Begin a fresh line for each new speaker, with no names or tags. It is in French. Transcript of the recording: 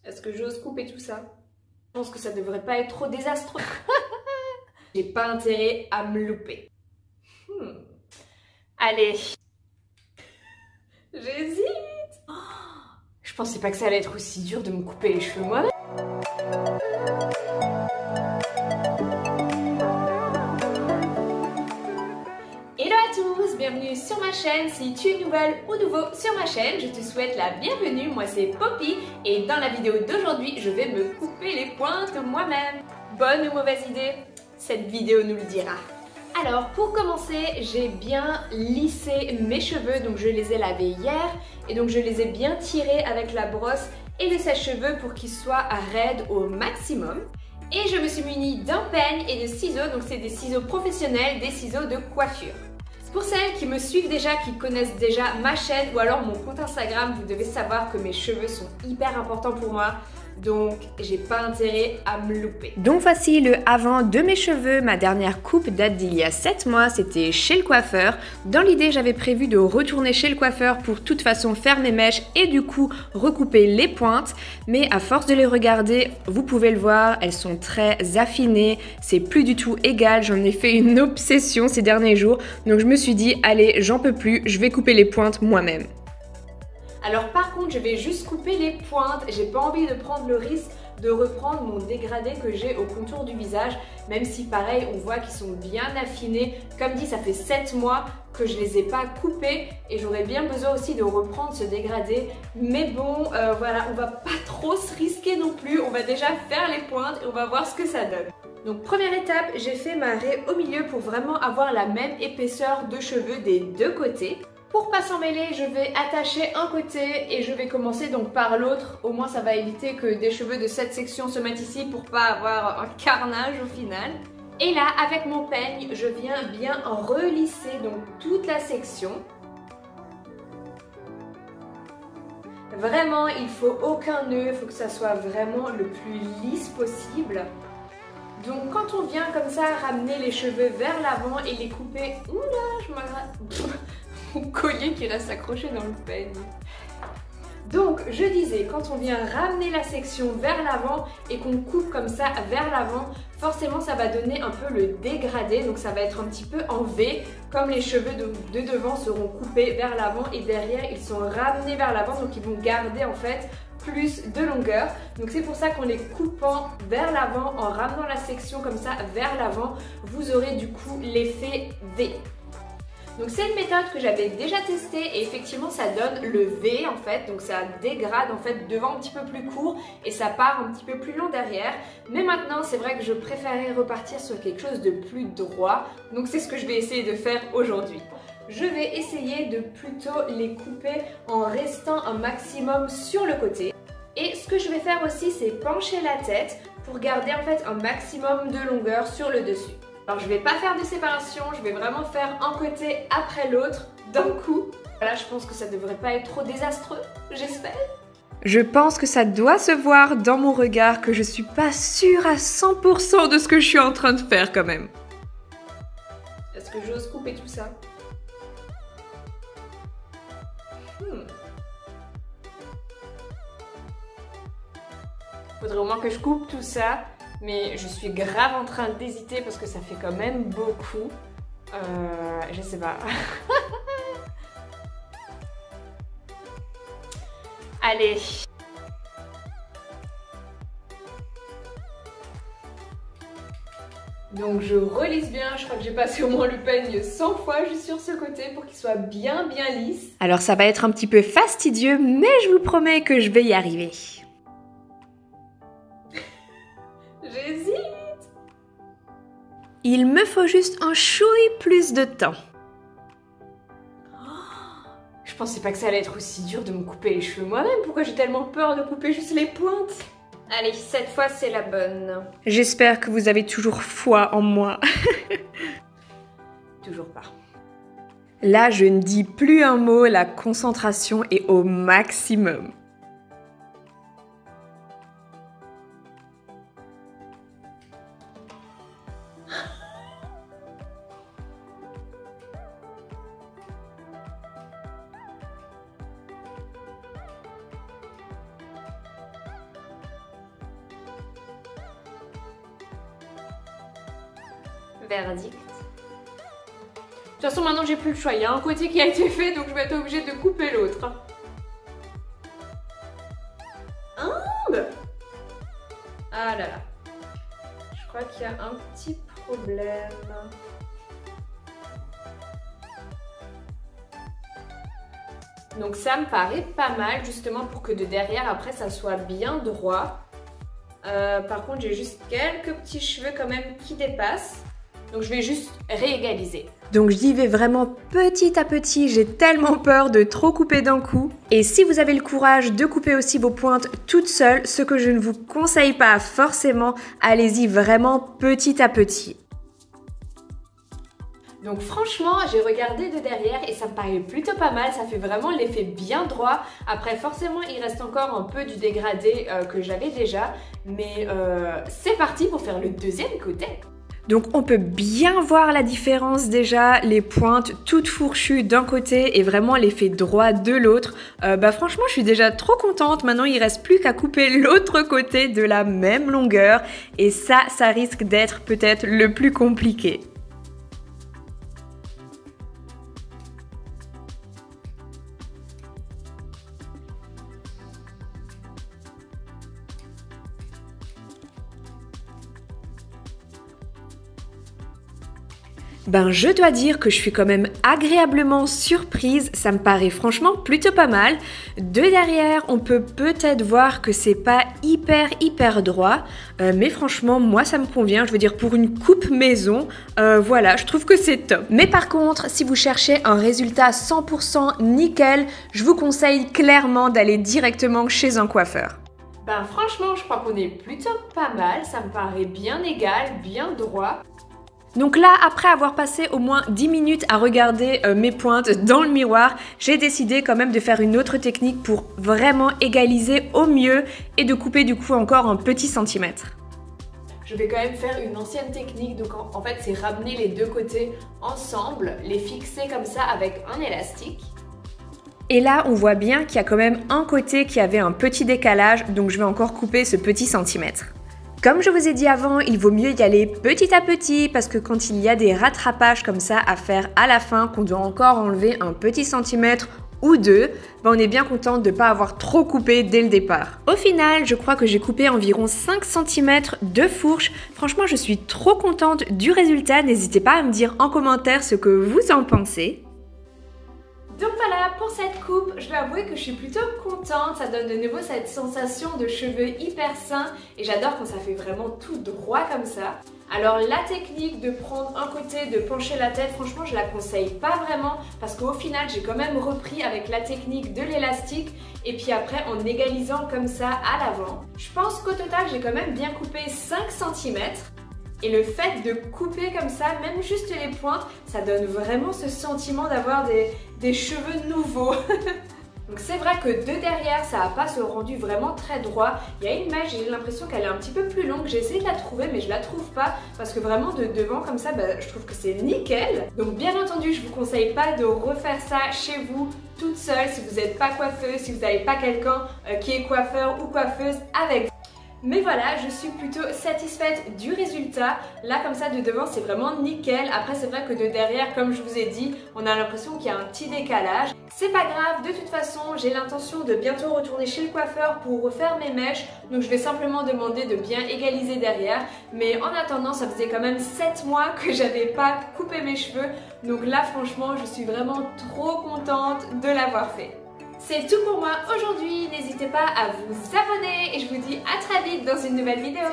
Est-ce que j'ose couper tout ça? Je pense que ça devrait pas être trop désastreux. J'ai pas intérêt à me louper. Allez. J'hésite. Oh, je pensais pas que ça allait être aussi dur de me couper les cheveux moi-même. Hello à tous, bienvenue sur ma chaîne. Si tu es nouvelle ou nouveau sur ma chaîne, je te souhaite la bienvenue. Moi c'est Poppy et dans la vidéo d'aujourd'hui, je vais me couper les pointes moi-même. Bonne ou mauvaise idée? Cette vidéo nous le dira. Alors pour commencer, j'ai bien lissé mes cheveux, donc je les ai lavés hier et donc je les ai bien tirés avec la brosse et le sèche-cheveux pour qu'ils soient raides au maximum. Et je me suis munie d'un peigne et de ciseaux, donc c'est des ciseaux professionnels, des ciseaux de coiffure. Pour celles qui me suivent déjà, qui connaissent déjà ma chaîne ou alors mon compte Instagram, vous devez savoir que mes cheveux sont hyper importants pour moi. Donc j'ai pas intérêt à me louper. Donc voici le avant de mes cheveux. Ma dernière coupe date d'il y a 7 mois, c'était chez le coiffeur. Dans l'idée, j'avais prévu de retourner chez le coiffeur pour toute façon faire mes mèches et du coup recouper les pointes. Mais à force de les regarder, vous pouvez le voir, elles sont très affinées, c'est plus du tout égal. J'en ai fait une obsession ces derniers jours. Donc je me suis dit, allez, j'en peux plus, je vais couper les pointes moi-même. Alors par contre, je vais juste couper les pointes. J'ai pas envie de prendre le risque de reprendre mon dégradé que j'ai au contour du visage, même si pareil, on voit qu'ils sont bien affinés. Comme dit, ça fait 7 mois que je les ai pas coupés et j'aurais bien besoin aussi de reprendre ce dégradé. Mais bon, voilà, on va pas trop se risquer non plus. On va déjà faire les pointes et on va voir ce que ça donne. Donc première étape, j'ai fait ma raie au milieu pour vraiment avoir la même épaisseur de cheveux des deux côtés. Pour pas s'en mêler, je vais attacher un côté et je vais commencer donc par l'autre. Au moins ça va éviter que des cheveux de cette section se mettent ici pour pas avoir un carnage au final. Et là, avec mon peigne, je viens bien relisser donc toute la section. Vraiment, il faut aucun nœud, il faut que ça soit vraiment le plus lisse possible. Donc quand on vient comme ça ramener les cheveux vers l'avant et les couper... Oula, je m'agresse... Mon collier qui reste accroché dans le peigne. Donc je disais, quand on vient ramener la section vers l'avant et qu'on coupe comme ça vers l'avant, forcément ça va donner un peu le dégradé, donc ça va être un petit peu en V, comme les cheveux de devant seront coupés vers l'avant et derrière ils sont ramenés vers l'avant, donc ils vont garder en fait plus de longueur. Donc c'est pour ça qu'en les coupant vers l'avant, en ramenant la section comme ça vers l'avant, vous aurez du coup l'effet V. Donc c'est une méthode que j'avais déjà testée et effectivement ça donne le V en fait, donc ça dégrade en fait devant un petit peu plus court et ça part un petit peu plus long derrière. Mais maintenant c'est vrai que je préférais repartir sur quelque chose de plus droit, donc c'est ce que je vais essayer de faire aujourd'hui. Je vais essayer de plutôt les couper en restant un maximum sur le côté. Et ce que je vais faire aussi c'est pencher la tête pour garder en fait un maximum de longueur sur le dessus. Alors je vais pas faire de séparation, je vais vraiment faire un côté après l'autre d'un coup. Voilà, je pense que ça devrait pas être trop désastreux, j'espère. Je pense que ça doit se voir dans mon regard que je suis pas sûre à 100% de ce que je suis en train de faire quand même. Est-ce que j'ose couper tout ça? Faudrait au moins que je coupe tout ça. Mais je suis grave en train d'hésiter parce que ça fait quand même beaucoup. Je sais pas. Allez. Donc je relisse bien, je crois que j'ai passé au moins le peigne 100 fois juste sur ce côté pour qu'il soit bien lisse. Alors ça va être un petit peu fastidieux, mais je vous promets que je vais y arriver. J'hésite. Il me faut juste un chouï plus de temps. Je pensais pas que ça allait être aussi dur de me couper les cheveux moi-même. Pourquoi j'ai tellement peur de couper juste les pointes? Allez, cette fois c'est la bonne. J'espère que vous avez toujours foi en moi. Toujours pas. Là, je ne dis plus un mot, la concentration est au maximum. verdict. De toute façon, maintenant j'ai plus le choix. Il y a un côté qui a été fait, donc je vais être obligée de couper l'autre. Ah là là. Je crois qu'il y a un petit problème. Donc ça me paraît pas mal, justement pour que de derrière, après, ça soit bien droit. Par contre, j'ai juste quelques petits cheveux quand même qui dépassent. Donc je vais juste réégaliser.
Donc j'y vais vraiment petit à petit, j'ai tellement peur de trop couper d'un coup. Et si vous avez le courage de couper aussi vos pointes toutes seules, ce que je ne vous conseille pas forcément, allez-y vraiment petit à petit.
Donc franchement, j'ai regardé de derrière et ça me paraît plutôt pas mal, ça fait vraiment l'effet bien droit. Après forcément, il reste encore un peu du dégradé que j'avais déjà, mais c'est parti pour faire le deuxième côté.
Donc on peut bien voir la différence déjà, les pointes toutes fourchues d'un côté et vraiment l'effet droit de l'autre. Franchement, je suis déjà trop contente. Maintenant, il reste plus qu'à couper l'autre côté de la même longueur et ça risque d'être peut-être le plus compliqué. Je dois dire que je suis quand même agréablement surprise, ça me paraît franchement plutôt pas mal. De derrière, on peut peut-être voir que c'est pas hyper droit, mais franchement, moi ça me convient. Je veux dire, pour une coupe maison, voilà, je trouve que c'est top. Mais par contre, si vous cherchez un résultat 100% nickel, je vous conseille clairement d'aller directement chez un coiffeur.
Franchement, je crois qu'on est plutôt pas mal, ça me paraît bien égal, bien droit.
Donc là, après avoir passé au moins 10 minutes à regarder mes pointes dans le miroir, j'ai décidé quand même de faire une autre technique pour vraiment égaliser au mieux et de couper du coup encore un petit centimètre.
Je vais quand même faire une ancienne technique, donc en fait c'est ramener les deux côtés ensemble, les fixer comme ça avec un élastique.
Et là, on voit bien qu'il y a quand même un côté qui avait un petit décalage, donc je vais encore couper ce petit centimètre. Comme je vous ai dit avant, il vaut mieux y aller petit à petit parce que quand il y a des rattrapages comme ça à faire à la fin, qu'on doit encore enlever un petit centimètre ou deux, on est bien content de ne pas avoir trop coupé dès le départ. Au final, je crois que j'ai coupé environ 5 cm de fourche. Franchement, je suis trop contente du résultat. N'hésitez pas à me dire en commentaire ce que vous en pensez.
Donc voilà, pour cette coupe, je dois avouer que je suis plutôt contente. Ça donne de nouveau cette sensation de cheveux hyper sains et j'adore quand ça fait vraiment tout droit comme ça. Alors la technique de prendre un côté, de pencher la tête, franchement je la conseille pas vraiment parce qu'au final j'ai quand même repris avec la technique de l'élastique et puis après en égalisant comme ça à l'avant. Je pense qu'au total j'ai quand même bien coupé 5 cm. Et le fait de couper comme ça, même juste les pointes, ça donne vraiment ce sentiment d'avoir des cheveux nouveaux. Donc c'est vrai que de derrière, ça n'a pas ce rendu vraiment très droit. Il y a une mèche, j'ai l'impression qu'elle est un petit peu plus longue. J'ai essayé de la trouver, mais je la trouve pas. Parce que vraiment, de devant comme ça, je trouve que c'est nickel. Donc bien entendu, je vous conseille pas de refaire ça chez vous toute seule si vous n'êtes pas coiffeuse, si vous n'avez pas quelqu'un qui est coiffeur ou coiffeuse avec vous. Mais voilà, je suis plutôt satisfaite du résultat. Là, comme ça, de devant, c'est vraiment nickel. Après, c'est vrai que de derrière, comme je vous ai dit, on a l'impression qu'il y a un petit décalage. C'est pas grave, de toute façon, j'ai l'intention de bientôt retourner chez le coiffeur pour refaire mes mèches. Donc, je vais simplement demander de bien égaliser derrière. Mais en attendant, ça faisait quand même 7 mois que j'avais pas coupé mes cheveux. Donc là, franchement, je suis vraiment trop contente de l'avoir fait. C'est tout pour moi aujourd'hui, n'hésitez pas à vous abonner et je vous dis à très vite dans une nouvelle vidéo.